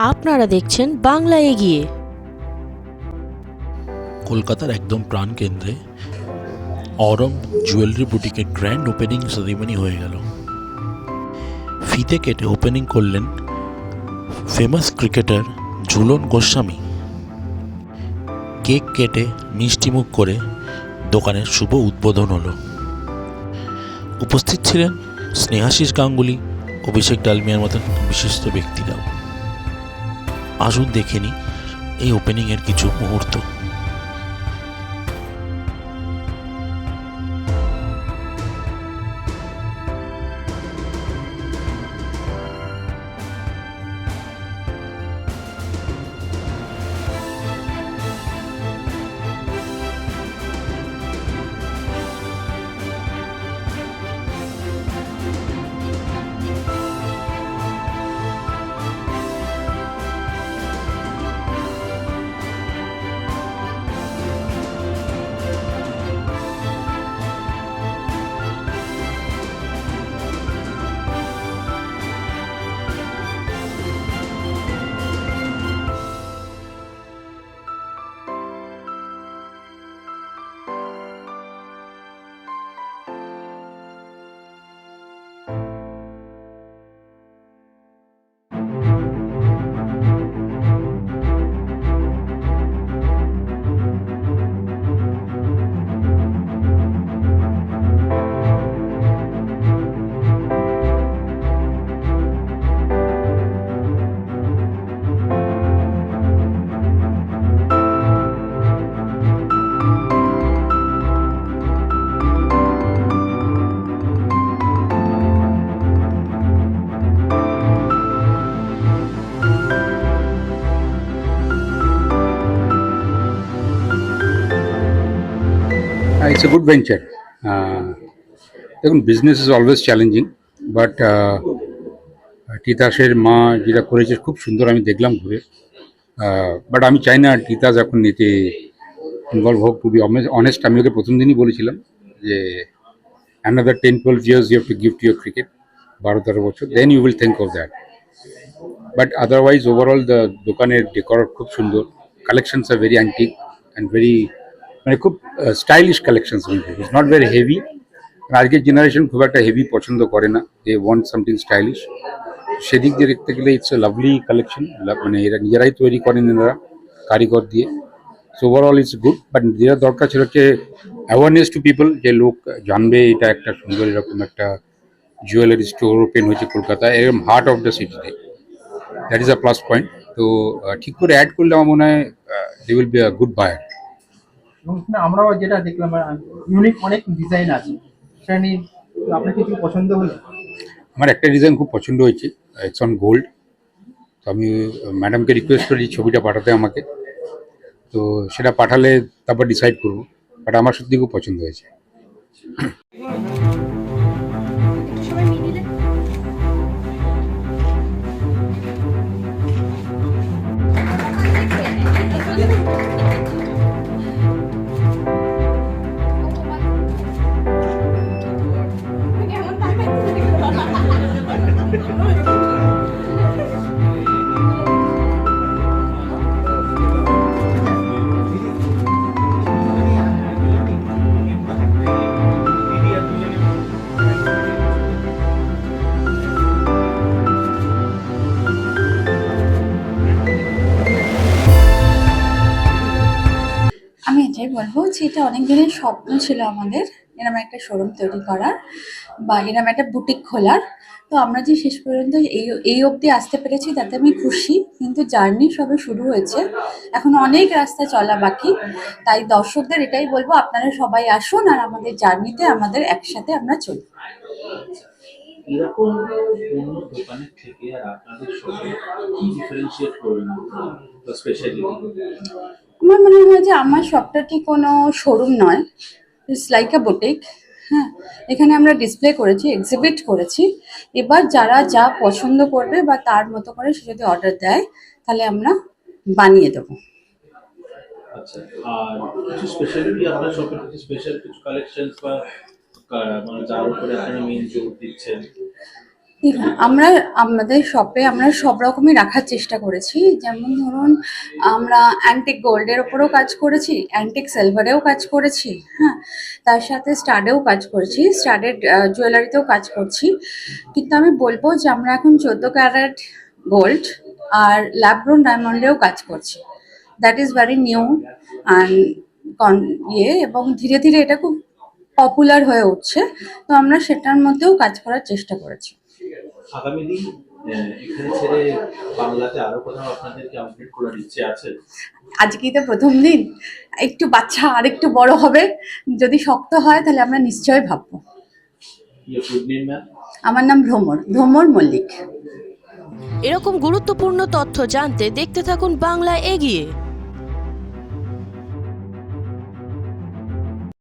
আপনারা দেখছেন বাংলা এগিয়ে। কলকাতার একদম প্রাণকেন্দ্রে অরম জুয়েলারি বুটিকের গ্র্যান্ড ওপেনিং সেরিমনি হয়ে গেল। ফিতে কেটে ওপেনিং করলেন famous cricketer Jhulan Goswami. Cake কেটে মিষ্টিমুখ করে দোকানের শুভ উদ্বোধন হলো। উপস্থিত ছিলেন স্নেহাশিস গাঙ্গুলি, অভিষেক ডালমিয়ার মতন বিশিষ্ট ব্যক্তিরাও। আসুন দেখে নিই এই ওপেনিংয়ের কিছু মুহূর্ত। It's a good venture. দেখুন, business is always challenging, but তিতাসের মা যেটা করেছে খুব সুন্দর, আমি দেখলাম ঘুরে। বাট আমি চাই না তিতাস এখন এতে ইনভলভ হোক। টু বি অনেস্ট, আমি ওকে প্রথম দিনই বলেছিলাম যে another 10-12 years you have to give to your cricket, 12-13 বছর, then you will think of that. But otherwise overall দোকানের ডেকর খুব সুন্দর, কালেকশনস আর ভেরি অ্যান্টিক অ্যান্ড ভেরি, মানে খুব stylish collections. It's not very heavy. আজকের জেনারেশন খুব একটা হেভি পছন্দ করে না, দে ওয়ান্ট সামথিং স্টাইলিশ। সেদিক দিয়ে দেখতে গেলে ইটস এ লাভলি কালেকশন। মানে এরা নিজেরাই তৈরি করেন, এনারা কারিগর দিয়ে। So overall it's good, but যেটা দরকার ছিল হচ্ছে অ্যাওয়ারনেস টু পিপল, যে লোক জানবে এটা একটা সুন্দর এরকম একটা জুয়েলারি স্টোর ওপেন হয়েছে কলকাতায়, এরকম হার্ট অফ দ্য সিটিতে। That is a plus point. তো ঠিক করে অ্যাড করলে আমার মনে হয় they will be a good buyer. এবং আমরাও যেটা দেখলাম, ইউনিক অনেক ডিজাইন আছে, সেটা নিয়ে আপনার কিছু পছন্দ হলো? আমার একটা ডিজাইন খুব পছন্দ হয়েছে, ইটস অন গোল্ড। তো আমি ম্যাডামকে রিকোয়েস্ট করি ছবিটা পাঠাতে আমাকে, তো সেটা পাঠালে তারপর ডিসাইড করবো। বাট আমার সত্যি খুব পছন্দ হয়েছে। আমি এটাই বলবো যে এটা অনেক দিনের স্বপ্ন ছিল আমাদের, এরকম একটা শোরুম তৈরি করার বা এরকম একটা বুটিক খোলার। তো আমরা যে শেষ পর্যন্ত এই অবধি আসতে পেরেছি তাতে আমি খুশি, কিন্তু জার্নি সবে শুরু হয়েছে, এখন অনেক রাস্তা চলা বাকি। তাই দর্শকদের এটাই বলবো, আপনারা সবাই আসুন আর আমাদের জার্নিতে আমাদের একসাথে আমরা চলি। এরকম অন্য দোকানের থেকে আর আপনাদের শপে কি ডিফারেন্সিয়েট করবেন বা স্পেশালিটি? আমার মনে হয় যে আমার শপটা ঠিক কোনো শোরুম নয়, ইটস লাইক আ বুটিক। হ্যাঁ, এখানে আমরা ডিসপ্লে করেছি, এক্সিবিট করেছি। এবার যারা যা পছন্দ করবে বা তার মতো করে সে যদি অর্ডার দেয় তাহলে আমরা বানিয়ে দেবো। আচ্ছা, আর কিছু স্পেশালিটি আপনার শপে, কিছু স্পেশাল কিছু কালেকশনস বা মানে যার উপরে আপনারা মেইন জোর দিচ্ছেন? দেখুন, আমরা আমাদের শপে আমরা সব রকমই রাখার চেষ্টা করেছি। যেমন ধরুন, আমরা অ্যান্টিক গোল্ডের ওপরেও কাজ করেছি, অ্যান্টিক সিলভারেও কাজ করেছি, হ্যাঁ, তার সাথে স্টাডেও কাজ করেছি, স্টাডেড জুয়েলারিতেও কাজ করছি। কিন্তু আমি বলবো যে আমরা এখন 14 ক্যারেট গোল্ড আর ল্যাব গ্রোন ডায়মন্ডেও কাজ করছি। That is very new and এবং ধীরে ধীরে এটা খুব পপুলার হয়ে উঠছে। তো আমরা সেটার মধ্যেও কাজ করার চেষ্টা করেছি। আগামী দিন এখানে ছেড়ে বাংলাতে আরো কোথাও আপনাদেরকে আপডেট করার ইচ্ছে আছে? আজকেই তো প্রথম দিন, একটু বাচ্চা আর একটু বড় হবে, যদি শক্ত হয় তাহলে আমরা নিশ্চয়ই ভাববো। ইয়ে গুড নেম ম্যাম? আমার নাম ভ্রমর মল্লিক। এরকম গুরুত্বপূর্ণ তথ্য জানতে দেখতে থাকুন বাংলা এগিয়ে।